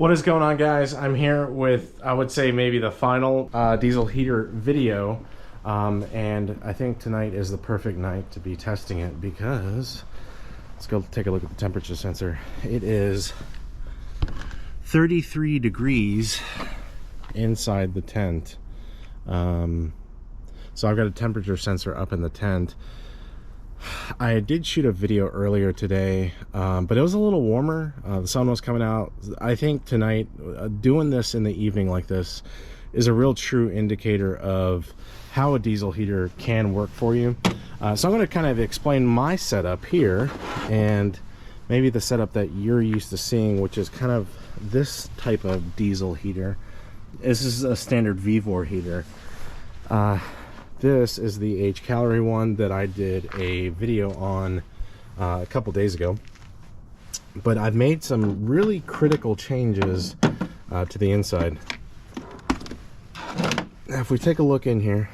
What is going on, guys? I'm here with, I would say, maybe the final diesel heater video, and I think tonight is the perfect night to be testing it because let's go take a look at the temperature sensor. It is 33 degrees inside the tent. So I've got a temperature sensor up in the tent. I did shoot a video earlier today, but it was a little warmer. The sun was coming out. I think tonight, doing this in the evening like this is a real true indicator of how a diesel heater can work for you. So I'm going to kind of explain my setup here and maybe the setup that you're used to seeing, which is kind of this type of diesel heater. This is a standard VEVOR heater. This is the H calorie one that I did a video on a couple days ago, but I've made some really critical changes to the inside. Now, if we take a look in here,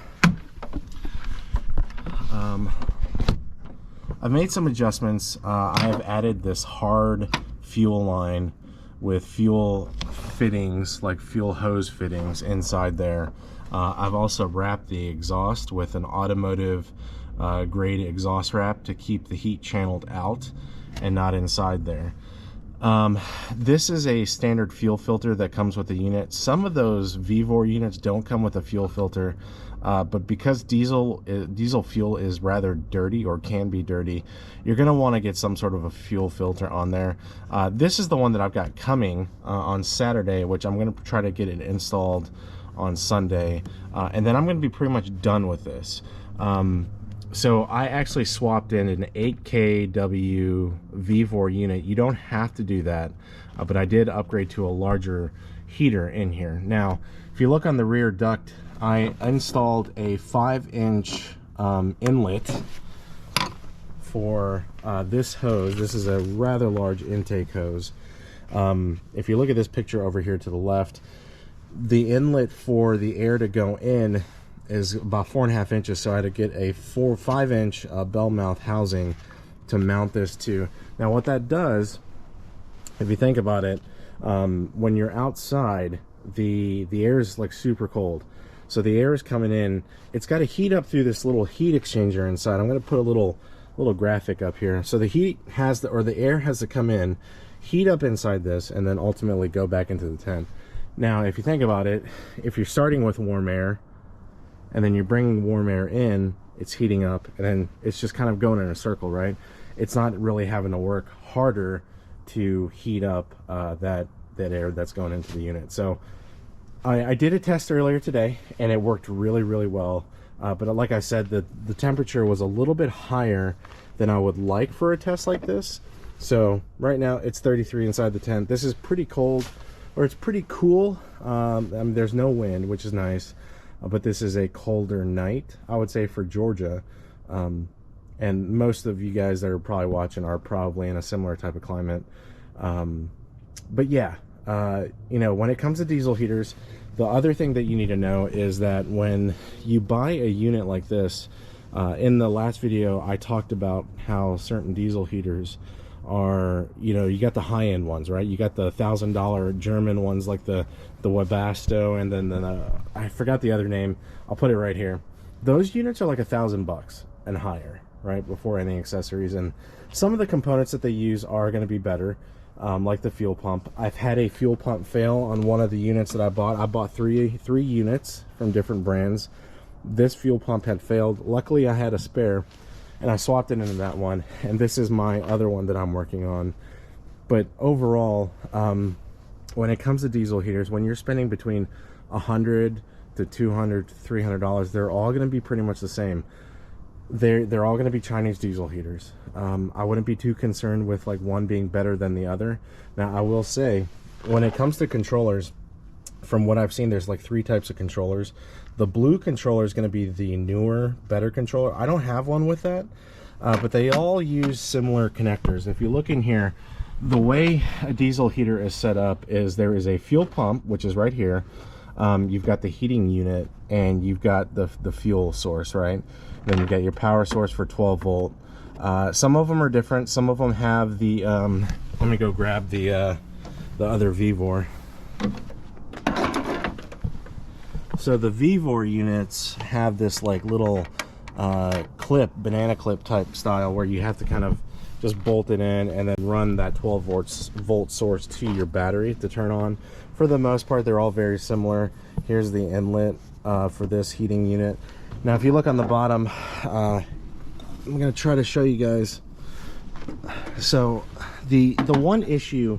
I've made some adjustments. I have added this hard fuel line with fuel fittings, like fuel hose fittings inside there. I've also wrapped the exhaust with an automotive grade exhaust wrap to keep the heat channeled out and not inside there. This is a standard fuel filter that comes with the unit. Some of those VEVOR units don't come with a fuel filter, but because diesel fuel is rather dirty, or can be dirty, you're going to want to get some sort of a fuel filter on there. This is the one that I've got coming on Saturday, which I'm going to try to get it installed on Sunday, and then I'm going to be pretty much done with this. So I actually swapped in an 8kW VEVOR unit. You don't have to do that, but I did upgrade to a larger heater in here. Now, if you look on the rear duct, I installed a 5-inch inlet for this hose. This is a rather large intake hose. If you look at this picture over here to the left, the inlet for the air to go in is about 4.5 inches, so I had to get a 5-inch bell mouth housing to mount this to. Now what that does, if you think about it, when you're outside, the air is like super cold, so the air is coming in. It's got to heat up through this little heat exchanger inside. I'm going to put a little graphic up here. So the heat has the, or the air has to come in, heat up inside this, and then ultimately go back into the tent. Now, if you think about it, if you're starting with warm air and then you're bringing warm air in, it's heating up, and then it's just kind of going in a circle, right? It's not really having to work harder to heat up that air that's going into the unit. So I did a test earlier today, and it worked really, really well. But like I said, the temperature was a little bit higher than I would like for a test like this. So right now it's 33 inside the tent. This is pretty cold, or it's pretty cool. I mean, there's no wind, which is nice, but this is a colder night, I would say, for Georgia. And most of you guys that are probably watching are probably in a similar type of climate. But yeah, you know, when it comes to diesel heaters, the other thing that you need to know is that when you buy a unit like this, in the last video I talked about how certain diesel heaters are, you know, you got the high-end ones, right? You got the $1,000 German ones like the Webasto, and then I forgot the other name. I'll put it right here. Those units are like $1,000 and higher, right, before any accessories. And some of the components that they use are going to be better, like the fuel pump. I've had a fuel pump fail on one of the units that I bought. I bought three units from different brands. This fuel pump had failed. Luckily I had a spare, and I swapped it into that one, and this is my other one that I'm working on. But overall, when it comes to diesel heaters, when you're spending between $100 to $200 to $300, they're all going to be pretty much the same. They're all going to be Chinese diesel heaters. I wouldn't be too concerned with like one being better than the other. Now I will say, when it comes to controllers, from what I've seen, there's like 3 types of controllers. The blue controller is going to be the newer, better controller. I don't have one with that, but they all use similar connectors. If you look in here, the way a diesel heater is set up is there is a fuel pump, which is right here. You've got the heating unit, and you've got the fuel source, right? Then you've got your power source for 12 volt. Some of them are different. Some of them have the, let me go grab the the other VEVOR. So the VEVOR units have this like little clip, banana clip type style, where you have to kind of just bolt it in and then run that 12 volt source to your battery to turn on. For the most part, they're all very similar. Here's the inlet for this heating unit. Now, if you look on the bottom, I'm going to try to show you guys. So the one issue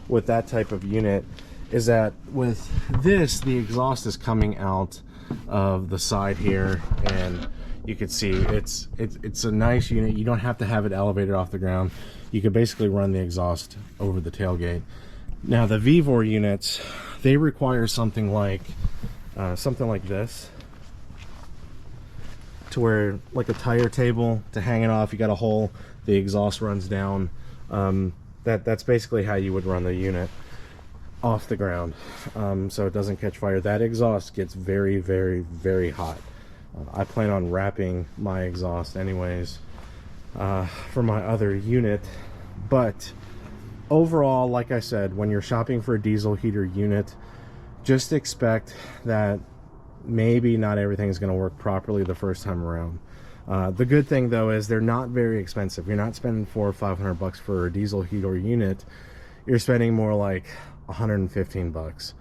with that type of unit is that with this, the exhaust is coming out of the side here, and you can see it's a nice unit. You don't have to have it elevated off the ground. You can basically run the exhaust over the tailgate. Now the VEVOR units, they require something like this, to where like a tire table to hang it off. You got a hole, the exhaust runs down. That's basically how you would run the unit off the ground, so it doesn't catch fire. That exhaust gets very, very, very hot. I plan on wrapping my exhaust anyways for my other unit. But overall, like I said, when you're shopping for a diesel heater unit, just expect that maybe not everything's going to work properly the first time around. The good thing though is they're not very expensive. You're not spending $400 or $500 for a diesel heater unit. You're spending more like 115 bucks.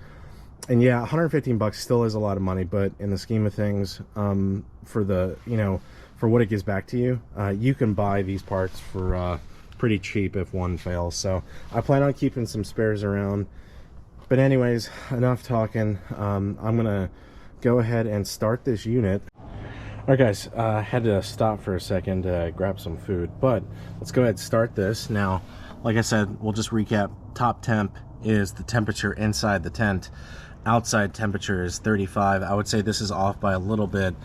And yeah, 115 bucks still is a lot of money, but in the scheme of things, for the, you know, for what it gives back to you, you can buy these parts for pretty cheap if one fails. So I plan on keeping some spares around. But anyways, enough talking. I'm gonna go ahead and start this unit. All right guys, I had to stop for a second to grab some food, but let's go ahead and start this. Now, like I said, we'll just recap. Top temp is the temperature inside the tent. Outside temperature is 35. I would say this is off by a little bit.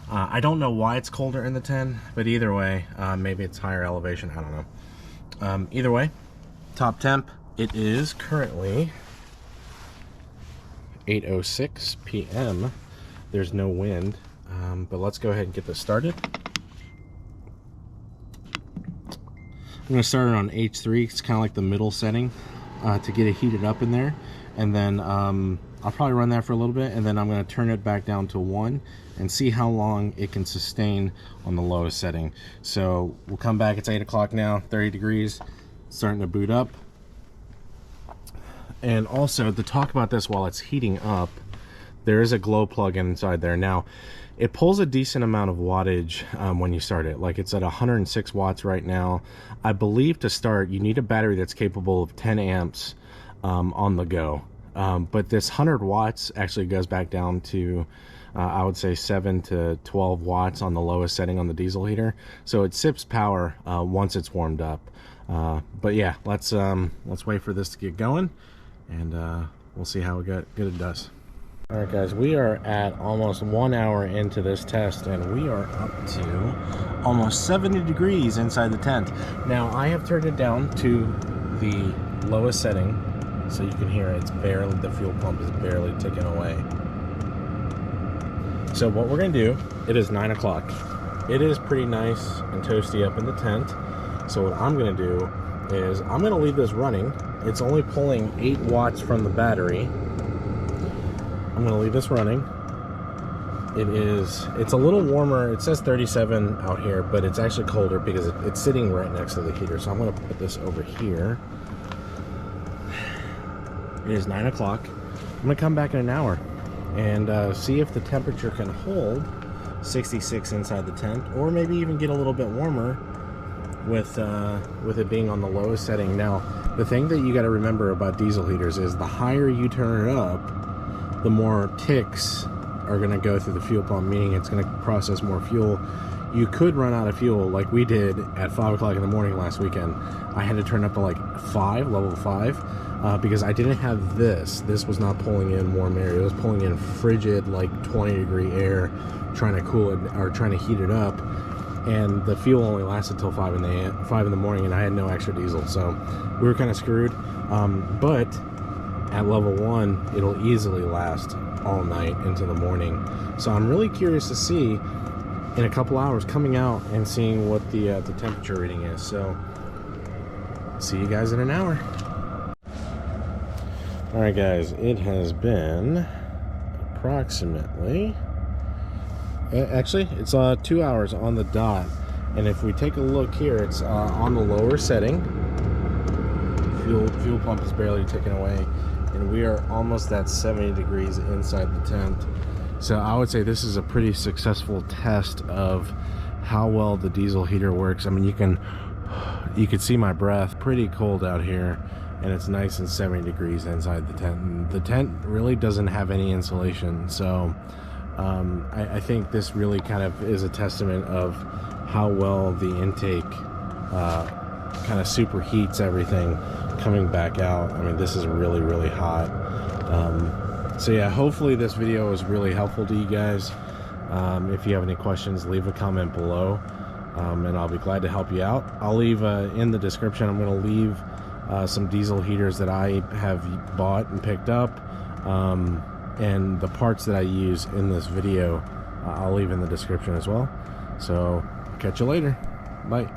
I don't know why it's colder in the tent, but either way, maybe it's higher elevation, I don't know. Either way, top temp, it is currently 8:06 p.m. There's no wind, but let's go ahead and get this started. I'm going to start it on H3. It's kind of like the middle setting to get it heated up in there. And then I'll probably run that for a little bit, and then I'm going to turn it back down to 1 and see how long it can sustain on the lowest setting. So we'll come back. It's 8 o'clock now, 30 degrees, starting to boot up. And also, to talk about this while it's heating up, there is a glow plug inside there. Now, it pulls a decent amount of wattage when you start it. Like, it's at 106 watts right now. I believe to start, you need a battery that's capable of 10 amps on the go. But this 100 watts actually goes back down to, I would say 7 to 12 watts on the lowest setting on the diesel heater. So it sips power once it's warmed up. But yeah, let's wait for this to get going, and we'll see how good it does. All right guys, we are at almost 1 hour into this test, and we are up to almost 70 degrees inside the tent. Now I have turned it down to the lowest setting, so you can hear it's barely, the fuel pump is barely ticking away. So what we're gonna do, it is 9 o'clock. It is pretty nice and toasty up in the tent. So what I'm gonna do is I'm gonna leave this running. It's only pulling 8 watts from the battery. I'm gonna leave this running. It's a little warmer. It says 37 out here, but it's actually colder because it's sitting right next to the heater. So I'm gonna put this over here. It is 9 o'clock. I'm gonna come back in an hour and see if the temperature can hold 66 inside the tent, or maybe even get a little bit warmer with it being on the lowest setting. Now, the thing that you got to remember about diesel heaters is the higher you turn it up, the more ticks are going to go through the fuel pump, meaning it's going to process more fuel. You could run out of fuel like we did at 5 o'clock in the morning last weekend. I had to turn up to like level 5, because I didn't have this. This was not pulling in warm air. It was pulling in frigid, like 20-degree air, trying to cool it or trying to heat it up. And the fuel only lasted till 5 in the morning, and I had no extra diesel, so we were kind of screwed. But at level 1, it'll easily last all night into the morning. So I'm really curious to see in a couple hours coming out and seeing what the temperature reading is. So see you guys in an hour. Alright guys, it has been approximately, actually it's 2 hours on the dot, and if we take a look here, it's on the lower setting. Fuel pump is barely ticking away, and we are almost at 70 degrees inside the tent. So I would say this is a pretty successful test of how well the diesel heater works. I mean, you can see my breath. Pretty cold out here, and it's nice and 70 degrees inside the tent. And the tent really doesn't have any insulation, so I think this really kind of is a testament of how well the intake kind of superheats everything coming back out. I mean, this is really, really hot. So yeah, hopefully this video was really helpful to you guys. If you have any questions, leave a comment below, and I'll be glad to help you out. I'll leave in the description, I'm going to leave some diesel heaters that I have bought and picked up, and the parts that I use in this video, I'll leave in the description as well. So catch you later. Bye.